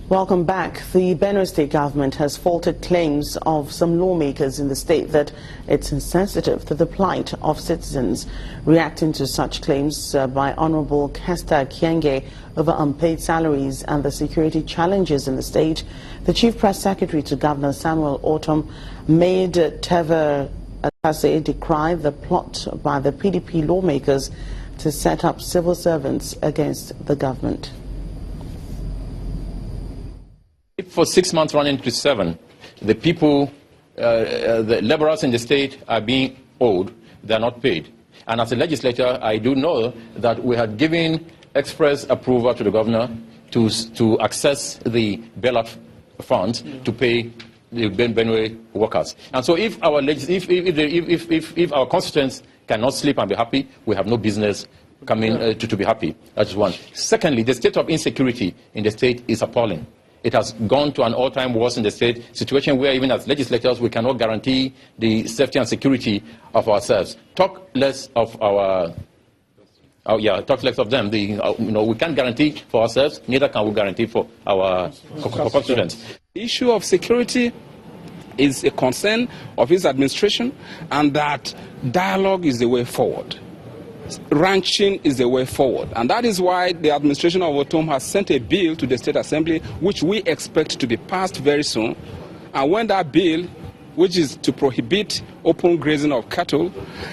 Welcome back. The Benue state government has faulted claims of some lawmakers in the state that it's insensitive to the plight of citizens. Reacting to such claims by Honorable Kester Kienge over unpaid salaries and the security challenges in the state, the Chief Press Secretary to Governor Samuel Ortom made Teva Atase decry the plot by the PDP lawmakers to set up civil servants against the government. For 6 months running to 7, the people, the laborers in the state are being owed, they are not paid. And as a legislator, I do know that we had given express approval to the governor to access the bailout funds to pay the Benue workers. And so if our constituents cannot sleep and be happy, we have no business coming to be happy. That's one. Secondly, the state of insecurity in the state is appalling. It has gone to an all-time worst in the state, situation where even as legislators we cannot guarantee the safety and security of ourselves. Talk less of them. We can't guarantee for ourselves, neither can we guarantee for our constituents. The issue of security is a concern of his administration, and that dialogue is the way forward. Ranching is the way forward, and that is why the administration of Ortom has sent a bill to the State Assembly, which we expect to be passed very soon. And when that bill, which is to prohibit open grazing of cattle,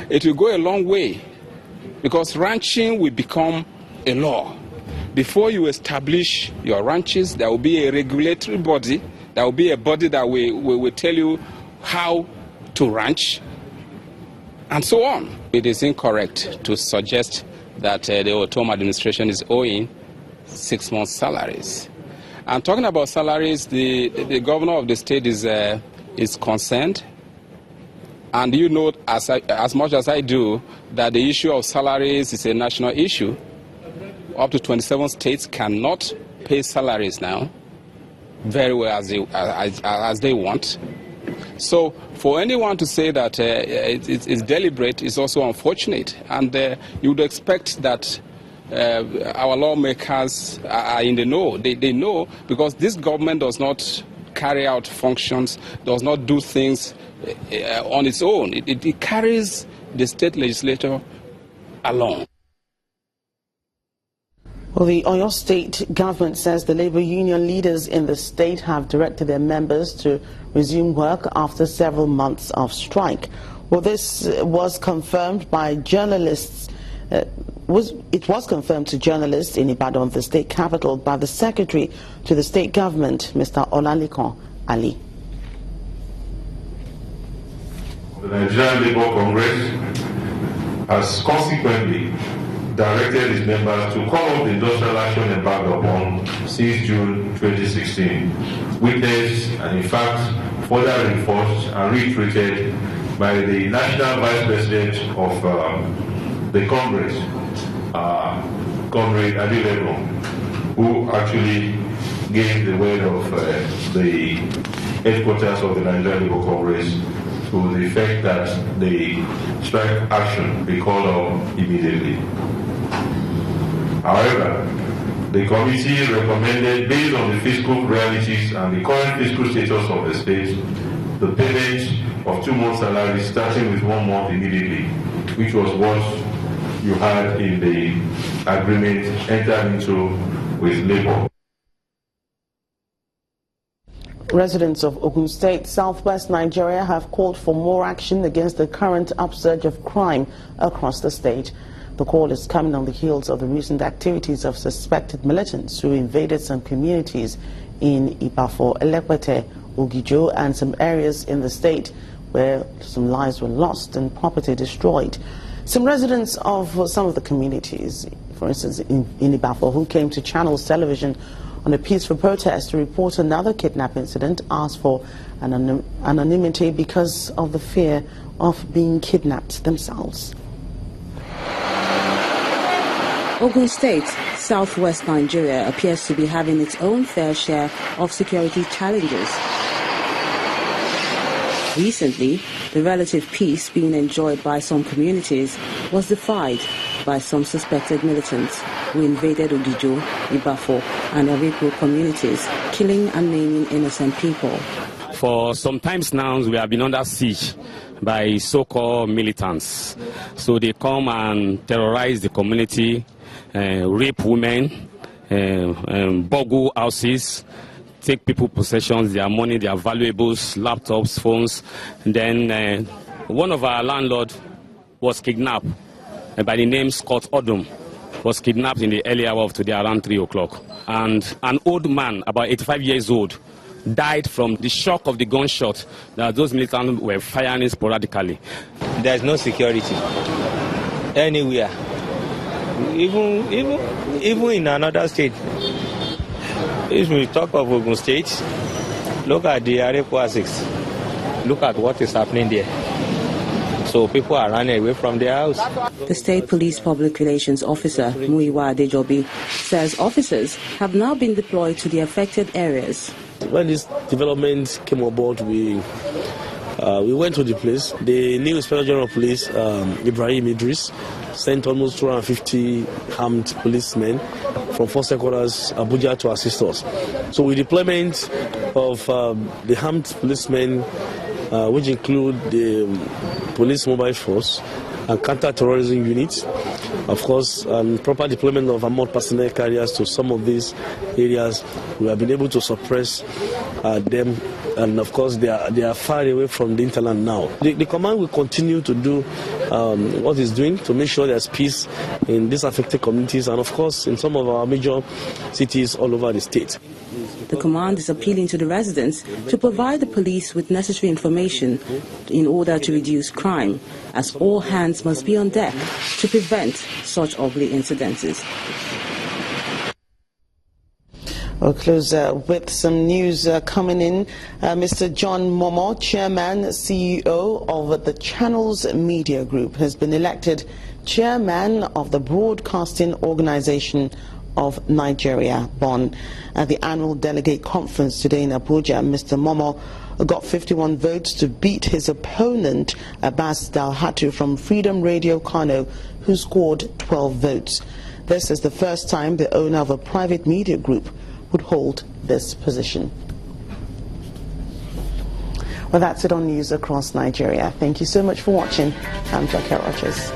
it will go a long way, because ranching will become a law. Before you establish your ranches, there will be a regulatory body, there will be a body that will tell you how to ranch, and so on. It is incorrect to suggest that the Ortom administration is owing 6 months' salaries. And talking about salaries, the governor of the state is concerned. And you know, as much as I do, that the issue of salaries is a national issue. Up to 27 states cannot pay salaries now very well as they want. So for anyone to say that it's deliberate is also unfortunate, and you would expect that our lawmakers are in the know. They know, because this government does not carry out functions, does not do things on its own. It carries the state legislature along. Well, the Oyo State government says the labor union leaders in the state have directed their members to resume work after several months of strike. Well, this was confirmed by journalists. It was confirmed to journalists in Ibadan, the state capital, by the secretary to the state government, Mr. Olalekan Ali. The Nigerian Labour Congress has consequently directed its members to call off the industrial action embarked upon since June 2016, witnessed and in fact further reinforced and reiterated by the National Vice President of the Congress, Comrade Adilego, who actually gave the word of the headquarters of the Nigerian Labour Congress to the effect that the strike action be called off immediately. However, the committee recommended, based on the fiscal realities and the current fiscal status of the state, the payment of 2 months' salary starting with 1 month immediately, which was what you had in the agreement entered into with Labour. Residents of Ogun State, southwest Nigeria, have called for more action against the current upsurge of crime across the state. The call is coming on the heels of the recent activities of suspected militants who invaded some communities in Ibafo, Elekwete, Ogijo, and some areas in the state where some lives were lost and property destroyed. Some residents of some of the communities, for instance in Ibafo, who came to Channels Television on a peaceful protest to report another kidnap incident, asked for anonymity because of the fear of being kidnapped themselves. Ogun State, southwest Nigeria, appears to be having its own fair share of security challenges. Recently, the relative peace being enjoyed by some communities was defied by some suspected militants who invaded Ogijo, Ibafo and Avipo communities, killing and maiming innocent people. For some times now, we have been under siege by so-called militants. So they come and terrorize the community, rape women, burgle houses, take people possessions, their money, their valuables, laptops, phones. And then one of our landlords was kidnapped by the name Scott Odom, was kidnapped in the early hour of today around 3 o'clock. And an old man, about 85 years old, died from the shock of the gunshot that those militants were firing sporadically. There's no security anywhere, even in another state. If we talk of Ogun State, look at the Arepo 6. Look at what is happening there. So people are running away from their house. The State Police Public Relations Officer, Muyiwa Adejobi, says officers have now been deployed to the affected areas. When this development came aboard, we went to the place. The new Inspector General of Police, Ibrahim Idris, sent almost 250 armed policemen from Force Headquarters Abuja to assist us. So with deployment of the armed policemen, which include the police mobile force and counter-terrorism units, of course, and proper deployment of armored personnel carriers to some of these areas, we have been able to suppress them. And of course, they are far away from the hinterland now. The command will continue to do what it's doing to make sure there's peace in these affected communities and, of course, in some of our major cities all over the state. The command is appealing to the residents to provide the police with necessary information in order to reduce crime, as all hands must be on deck to prevent such ugly incidences. We'll close with some news coming in. Mr. John Momoh, Chairman, CEO of the Channels Media Group, has been elected Chairman of the Broadcasting Organization of Nigeria, BON. At the annual delegate conference today in Abuja, Mr. Momoh got 51 votes to beat his opponent, Abbas Dalhatu from Freedom Radio Kano, who scored 12 votes. This is the first time the owner of a private media group would hold this position. Well, that's it on news across Nigeria. Thank you so much for watching. I'm Jackie Rogers.